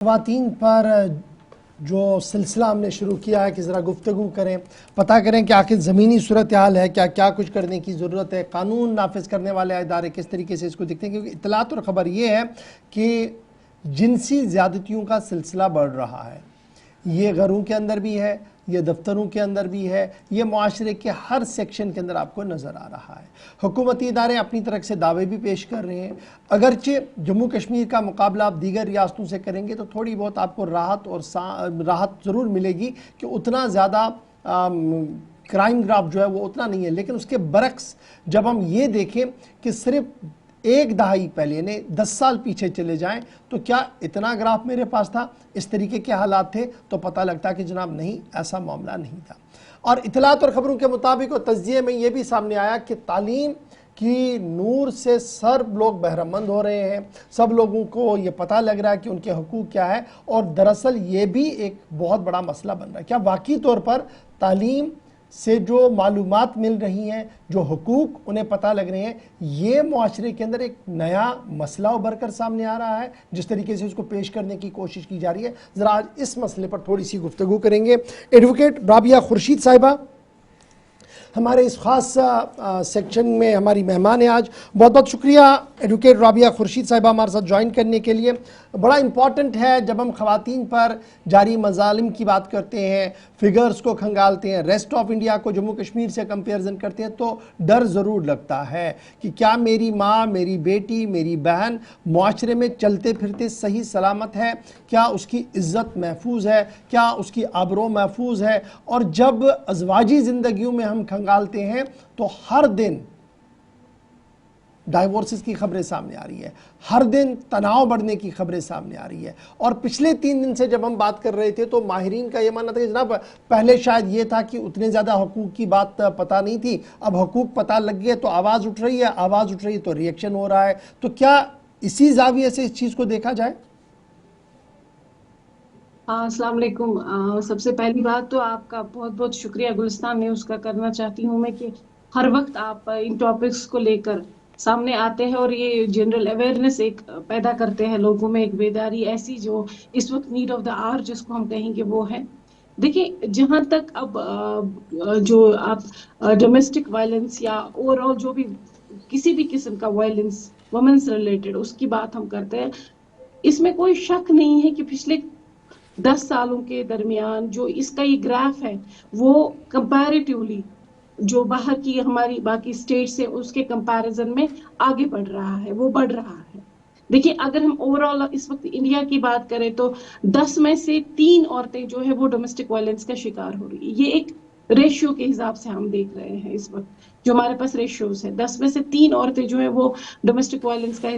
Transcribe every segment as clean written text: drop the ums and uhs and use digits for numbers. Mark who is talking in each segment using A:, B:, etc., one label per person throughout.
A: خواتین پر جو سلسلہ ہم نے شروع کیا ہے کہ ذرا گفتگو کریں، پتہ کریں کہ آخر زمینی صورتحال ہے کیا کچھ کرنے کی ضرورت ہے، قانون نافذ کرنے والے ادارے کس طریقے سے اس کو دیکھتے ہیں، کیونکہ اطلاعات اور خبر یہ ہے کہ جنسی زیادتیوں کا سلسلہ بڑھ رہا ہے۔ یہ گھروں کے اندر بھی ہے، یہ دفتروں کے اندر بھی ہے، یہ معاشرے کے ہر سیکشن کے اندر آپ کو نظر آ رہا ہے۔ حکومتی ادارے اپنی طرف سے دعوے بھی پیش کر رہے ہیں، اگرچہ جموں کشمیر کا مقابلہ آپ دیگر ریاستوں سے کریں گے تو تھوڑی بہت آپ کو راحت ضرور ملے گی کہ اتنا زیادہ کرائم گراف جو ہے وہ اتنا نہیں ہے، لیکن اس کے برعکس جب ہم یہ دیکھیں کہ صرف ایک دہائی پہلے یعنی 10 سال پیچھے چلے جائیں تو کیا اتنا گراف میرے پاس تھا، اس طریقے کے حالات تھے، تو پتہ لگتا کہ جناب نہیں، ایسا معاملہ نہیں تھا۔ اور اطلاعات اور خبروں کے مطابق اور تجزیے میں یہ بھی سامنے آیا کہ تعلیم کی نور سے سب لوگ بہرہ مند ہو رہے ہیں، سب لوگوں کو یہ پتہ لگ رہا ہے کہ ان کے حقوق کیا ہے، اور دراصل یہ بھی ایک بہت بڑا مسئلہ بن رہا ہے۔ کیا واقعی طور پر تعلیم سے جو معلومات مل رہی ہیں، جو حقوق انہیں پتہ لگ رہے ہیں، یہ معاشرے کے اندر ایک نیا مسئلہ ابھر کر سامنے آ رہا ہے جس طریقے سے اس کو پیش کرنے کی کوشش کی جا رہی ہے؟ ذرا آج اس مسئلے پر تھوڑی سی گفتگو کریں گے۔ ایڈوکیٹ رابعہ خورشید صاحبہ ہمارے اس خاص سیکشن میں ہماری مہمان ہیں آج، بہت بہت شکریہ ایڈوکیٹ رابعہ خورشید صاحبہ ہمارے ساتھ جوائن کرنے کے لیے۔ بڑا امپورٹنٹ ہے جب ہم خواتین پر جاری مظالم کی بات کرتے ہیں، فگرز کو کھنگالتے ہیں، ریسٹ آف انڈیا کو جموں کشمیر سے کمپیرزن کرتے ہیں، تو ڈر ضرور لگتا ہے کہ کیا میری ماں، میری بیٹی، میری بہن معاشرے میں چلتے پھرتے صحیح سلامت ہے، کیا اس کی عزت محفوظ ہے، کیا اس کی آبرو محفوظ ہے؟ اور جب ازواجی زندگیوں میں ہم کھنگالتے ہیں تو ہر دن ڈائیورسز کی خبریں سامنے آ رہی ہے، ہر دن تناؤ بڑھنے کی خبریں سامنے آ رہی ہے۔ اور پچھلے 3 دن سے جب ہم بات کر رہے تھے تو ماہرین کا یہ ماننا تھا کہ جناب پہلے شاید یہ تھا کہ اتنے زیادہ حقوق کی بات پتہ نہیں تھی، اب حقوق پتہ لگ گئے تو آواز اٹھ رہی ہے، آواز اٹھ رہی ہے تو ریئیکشن ہو رہا ہے۔ تو کیا اسی زاویے سے اس چیز کو دیکھا جائے؟
B: السلام علیکم۔ سب سے پہلی بات تو آپ کا بہت بہت شکریہ گلستان، میں اس کا کرنا چاہتی ہوں میں کہ ہر وقت آپ ان ٹاپکس کو لے کر سامنے آتے ہیں اور یہ جنرل اویئرنیس ایک پیدا کرتے ہیں لوگوں میں، ایک بیداری ایسی جو اس وقت نیڈ آف دا آور جس کو ہم کہیں گے وہ ہے۔ دیکھیں، جہاں تک اب جو آپ ڈومیسٹک وائلنس یا اوور آل جو بھی کسی بھی قسم کا وائلنس وومنس ریلیٹڈ اس کی بات ہم کرتے ہیں، اس میں کوئی شک نہیں ہے کہ پچھلے 10 سالوں کے درمیان جو اس کا یہ گراف ہے وہ کمپیریٹیولی جو باہر کی ہماری باقی اسٹیٹ سے اس کے کمپیریزن میں آگے بڑھ رہا ہے، وہ بڑھ رہا ہے۔ دیکھیں، اگر ہم اوور آل اس وقت انڈیا کی بات کریں تو 10 میں سے 3 عورتیں جو ہے وہ ڈومیسٹک وائلنس کا شکار ہو رہی ہے۔ یہ ایک ریشیو کے حساب سے ہم دیکھ رہے ہیں اس وقت جو ہمارے پاس ریشیوز ہے، 10 میں سے 3 عورتیں جو ہیں وہ ڈومیسٹک وائلنس کا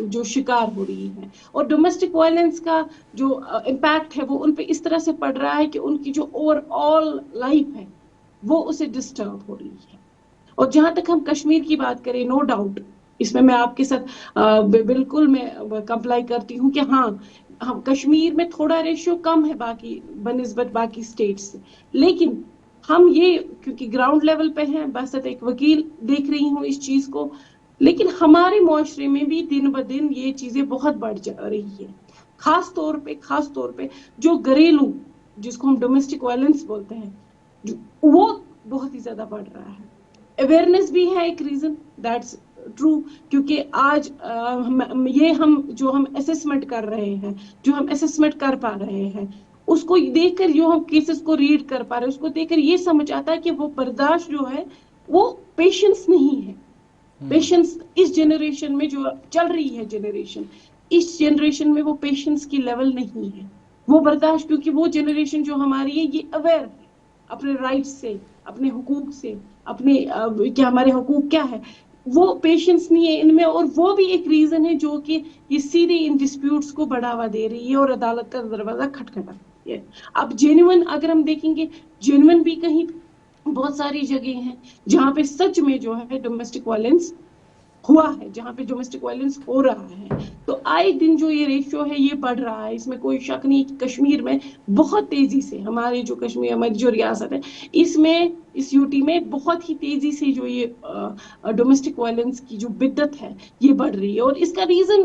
B: جو شکار ہو رہی ہیں۔ اور ڈومیسٹک وائلنس کا جو امپیکٹ ہے وہ ان پہ اس طرح سے پڑ رہا ہے کہ ان کی جو اوور آل لائف ہے وہ اسے ڈسٹرب ہو رہی ہے۔ اور جہاں تک ہم کشمیر کی بات کریں، نو ڈاؤٹ اس میں آپ کے ساتھ بالکل میں کمپلائی کرتی ہوں کہ ہاں، ہم کشمیر میں تھوڑا ریشیو کم ہے باقی بنسبت باقی اسٹیٹس سے، لیکن ہم یہ کیونکہ گراؤنڈ لیول پہ ہیں، بس ایک وکیل دیکھ رہی ہوں اس چیز کو، لیکن ہمارے معاشرے میں بھی دن بدن یہ چیزیں بہت بڑھ جا رہی ہے۔ خاص طور پہ جو گھریلو جس کو ہم ڈومیسٹک وائلنس بولتے ہیں وہ بہت ہی زیادہ بڑھ رہا ہے۔ اویئرنیس بھی ہے ایک ریزن، دیٹس ٹرو، کیونکہ آج جو ہم اسسمنٹ کر رہے ہیں، جو ہم اسسمنٹ کر پا رہے ہیں، اس کو دیکھ کر جو ہم کیسز کو ریڈ کر پا رہے ہیں، اس کو دیکھ کر یہ سمجھ آتا ہے کہ وہ برداشت جو ہے وہ پیشنس نہیں ہے۔ پیشنس اس جنریشن میں جو چل رہی ہے اس جنریشن میں وہ پیشنس کی لیول نہیں ہے، وہ برداشت، کیونکہ وہ جنریشن جو ہماری ہے یہ اویئر ہے اپنے رائٹ سے، اپنے حقوق سے، اپنے کیا ہمارے حقوق کیا ہے، وہ پیشنس نہیں ہے ان میں۔ اور وہ بھی ایک ریزن ہے جو کہ یہ سیدھے ان ڈسپیوٹس کو بڑھاوا دے رہی ہے اور عدالت کا دروازہ کھٹکھٹا رہی ہے۔ اب جینوئن اگر ہم دیکھیں گے، جینوئن بھی کہیں بہت ساری جگہ ہیں جہاں پہ سچ میں جو ہے ڈومیسٹک وائلنس ہوا ہے، جہاں پہ ڈومیسٹک وائلنس ہو رہا ہے، تو آئے دن جو یہ ریشیو ہے یہ بڑھ رہا ہے۔ اس میں کوئی شک نہیں کہ کشمیر میں بہت تیزی سے ہماری جو ریاست ہے اس یو ٹی میں بہت ہی تیزی سے جو یہ ڈومیسٹک وائلنس کی جو بدت ہے یہ بڑھ رہی ہے۔ اور اس کا ریزن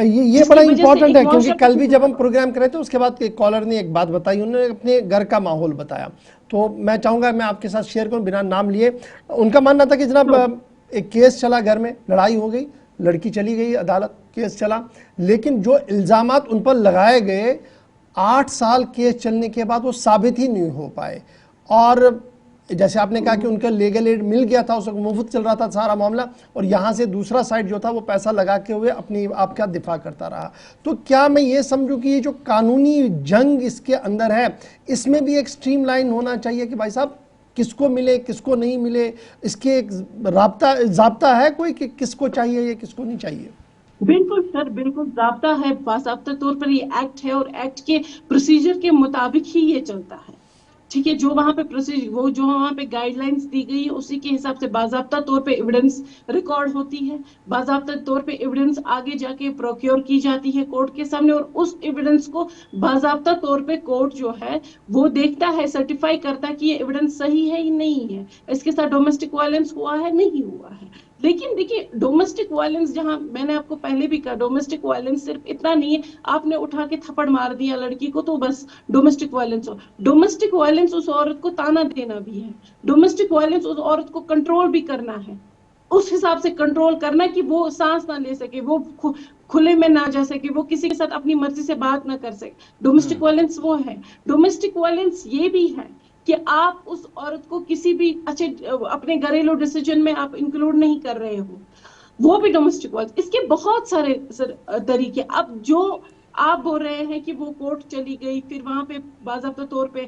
A: یہ بڑا امپورٹنٹ ہے کیونکہ کل بھی جب ہم پروگرام کر رہے تھے اس کے بعد ایک کالر نے ایک بات بتائی, انہوں نے اپنے گھر کا ماحول بتایا, تو میں چاہوں گا میں آپ کے ساتھ شیئر کروں بنا نام لیے. ان کا ماننا تھا کہ جناب ایک کیس چلا گھر میں, لڑائی ہو گئی, لڑکی چلی گئی عدالت, کیس چلا, لیکن جو الزامات ان پر لگائے گئے 8 سال کیس چلنے کے بعد وہ ثابت ہی نہیں ہو پائے. اور جیسے آپ نے کہا کہ ان کا لیگل ایڈ مل گیا تھا, اس وقت مفت چل رہا تھا سارا معاملہ, اور یہاں سے دوسرا سائڈ جو تھا وہ پیسہ لگا کے ہوئے اپنی آپ کا دفاع کرتا رہا. تو کیا میں یہ سمجھوں کہ یہ جو قانونی جنگ اس کے اندر ہے, اس میں بھی ایک سٹریم لائن ہونا چاہیے کہ بھائی صاحب کس کو ملے کس کو نہیں ملے, اس کے ایک ضابطہ ہے کوئی کہ کس کو چاہیے یا کس کو نہیں چاہیے؟
B: بالکل سر, بالکل ضابطہ ہے, باضابطہ طور پر یہ ایکٹ ہے اور ایکٹ کے پروسیجر کے مطابق ہی یہ چلتا ہے. ٹھیک ہے, جو وہاں پہ وہ جو وہاں پہ گائیڈ لائنز دی گئی ہے اسی کے حساب سے باضابطہ طور پہ ایویڈنس ریکارڈ ہوتی ہے, باضابطہ طور پہ ایویڈنس آگے جا کے پروکیور کی جاتی ہے کورٹ کے سامنے, اور اس ایویڈنس کو باضابطہ طور پہ کورٹ جو ہے وہ دیکھتا ہے, سرٹیفائی کرتا ہے کہ یہ ایویڈنس صحیح ہے یا نہیں ہے, اس کے ساتھ ڈومیسٹک وائلنس ہوا ہے نہیں ہوا ہے. لیکن دیکھیے ڈومیسٹک وائلنس, جہاں میں نے آپ کو پہلے بھی کہا ڈومیسٹک وائلنس صرف اتنا نہیں ہے آپ نے اٹھا کے تھپڑ مار دیا لڑکی کو تو بس ڈومیسٹک وائلنس ہو. ڈومیسٹک وائلنس اس عورت کو تانا دینا بھی ہے, ڈومیسٹک وائلنس اس عورت کو کنٹرول بھی کرنا ہے, اس حساب سے کنٹرول کرنا کہ وہ سانس نہ لے سکے, وہ کھلے میں نہ جا سکے, وہ کسی کے ساتھ اپنی مرضی سے بات نہ کر سکے. ڈومیسٹک وائلنس وہ ہے. ڈومیسٹک وائلنس یہ بھی ہے کہ آپ اس عورت کو کسی بھی اچھے اپنے گھریلو ڈیسیجن میں آپ انکلوڈ نہیں کر رہے ہو, وہ بھی ڈومیسٹک وائلنس. اس کے بہت سارے طریقے. اب جو آپ بول رہے ہیں کہ وہ کورٹ چلی گئی پھر وہاں پہ باضابطہ طور پہ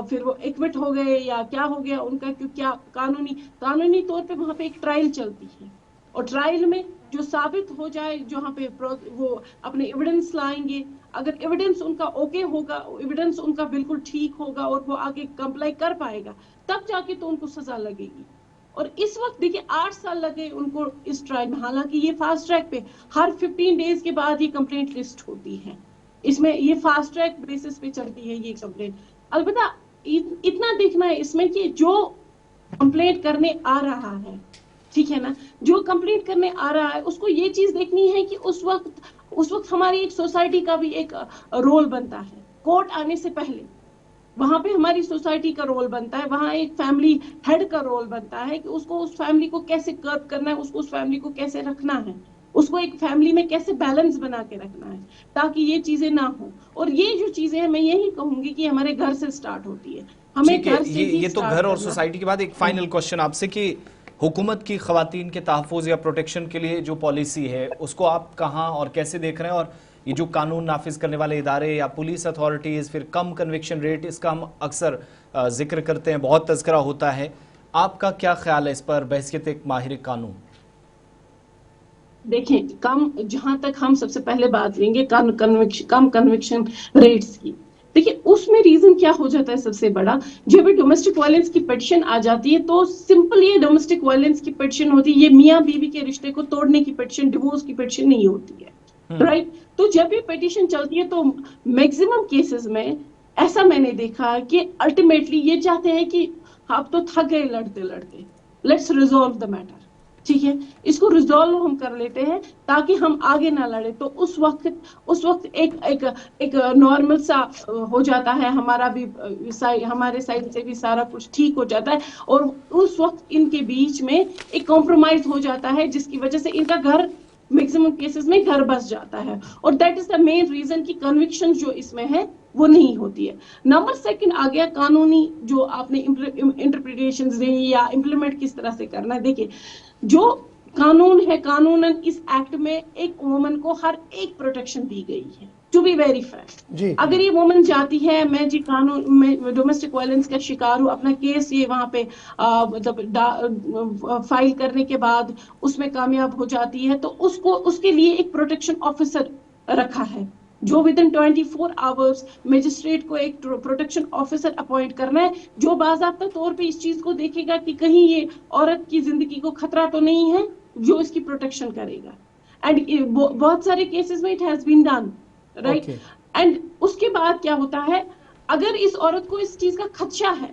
B: پھر وہ ایکوٹ ہو گئے یا کیا ہو گیا ان کا, کیا قانونی طور پہ وہاں پہ ایک ٹرائل چلتی ہے, اور ٹرائل میں جو ثابت ہو جائے جہاں پہ وہ اپنے ایویڈنس لائیں گے, اگر ایویڈنس ان کا اوکے ہوگا, ایویڈنس ان کا بالکل ٹھیک ہوگا اور وہ آگے کمپلائی کر پائے گا, تب جا کے تو ان کو سزا لگے گی. اور اس وقت دیکھیں 8 سال لگے ان کو اس ٹرائل میں, حالانکہ یہ فاسٹ ٹریک پہ ہر 15 ڈیز کے بعد یہ کمپلینٹ لسٹ ہوتی ہے, اس میں یہ فاسٹ ٹریک بیسس پہ چلتی ہے یہ کمپلینٹ. البتہ اتنا دیکھنا ہے اس میں کہ جو کمپلینٹ کرنے آ رہا ہے, ٹھیک ہے نا, جو کمپلینٹ کرنے آ رہا ہے اس کو یہ چیز دیکھنی ہے کہ اس وقت ہماری ایک سوسائٹی کا بھی ایک رول بنتا ہے. کورٹ آنے سے پہلے وہاں پہ ہماری سوسائٹی کا رول بنتا ہے, وہاں ایک فیملی ہیڈ کا رول بنتا ہے کہ اس کو اس فیملی کو کیسے کرب کرنا ہے, اس کو اس فیملی کو کیسے رکھنا ہے, اس کو ایک فیملی میں کیسے بیلنس بنا کے رکھنا ہے تاکہ یہ چیزیں نہ ہوں. اور یہ جو چیزیں ہیں میں یہی کہوں گی کہ ہمارے گھر سے سٹارٹ ہوتی ہے, ہمیں گھر سے
C: یہ تو گھر اور سوسائٹی کے بعد ایک فائنل کوشچن آپ سے کہ حکومت کی خواتین کے تحفظ یا پروٹیکشن کے لیے جو پالیسی ہے اس کو آپ کہاں اور کیسے دیکھ رہے ہیں, اور یہ جو قانون نافذ کرنے والے ادارے یا پولیس اتھارٹیز, پھر کم کنوکشن ریٹ, اس کا ہم اکثر ذکر کرتے ہیں, بہت تذکرہ ہوتا ہے, آپ کا کیا خیال ہے اس پر بحیثیت ایک ماہر قانون؟
B: دیکھیں جہاں تک ہم سب سے پہلے بات لیں گے کم کنوکشن ریٹس کی, دیکھیں اس میں ریزن کیا ہو جاتا ہے سب سے بڑا, جب بھی ڈومیسٹک وائلنس کی پٹیشن آ جاتی ہے تو سمپل یہ ڈومیسٹک وائلنس کی پٹیشن ہوتی ہے, یہ میاں بیوی کے رشتے کو توڑنے کی پٹیشن, ڈیورس کی پٹیشن نہیں ہوتی ہے, رائٹ. تو جب یہ پٹیشن چلتی ہے تو میکسیمم کیسز میں ایسا میں نے دیکھا کہ الٹیمیٹلی یہ چاہتے ہیں کہ آپ تو تھک گئے لڑتے لڑتے, لیٹس ریزالو دا میٹر, ٹھیک ہے, اس کو ریزالو ہم کر لیتے ہیں تاکہ ہم آگے نہ لڑے. تو اس وقت ایک نارمل سا ہو جاتا ہے, ہمارا بھی ہمارے سائڈ سے بھی سارا کچھ ٹھیک ہو جاتا ہے, اور اس وقت ان کے بیچ میں ایک کمپرومائز ہو جاتا ہے جس کی وجہ سے ان کا گھر میکسیمم کیسز میں گھر بس جاتا ہے, اور that is the main reason کہ کنوکشن جو اس میں ہے وہ نہیں ہوتی ہے. نمبر 2 آ گیا قانونی جو آپ نے انٹرپریٹیشنز دیں یا امپلیمنٹ کس طرح سے کرنا ہے. دیکھیں جو قانون ہے, قانوناً اس ایکٹ میں ایک وومن کو ہر ایک پروٹیکشن دی گئی ہے, ٹو بی ویری فرینک. اگر یہ وومن جاتی ہے میں جی قانون میں ڈومیسٹک وائلنس کا شکار ہوں, اپنا کیس یہ وہاں پہ مطلب فائل کرنے کے بعد اس میں کامیاب ہو جاتی ہے, تو اس کے لیے ایک پروٹیکشن آفیسر رکھا ہے جو ودن 24 آورس مجسٹریٹ کو ایک پروٹیکشن آفیسر اپوائنٹ کرنا ہے, جو باضابطہ طور پہ اس چیز کو دیکھے گا کہ کہیں یہ عورت کی زندگی کو خطرہ تو نہیں ہے, جو اس کی پروٹیکشن کرے گا. اینڈ بہت سارے کیسز میں it has been done, right. And اس کے بعد کیا ہوتا ہے, اگر اس عورت کو اس چیز کا خدشہ ہے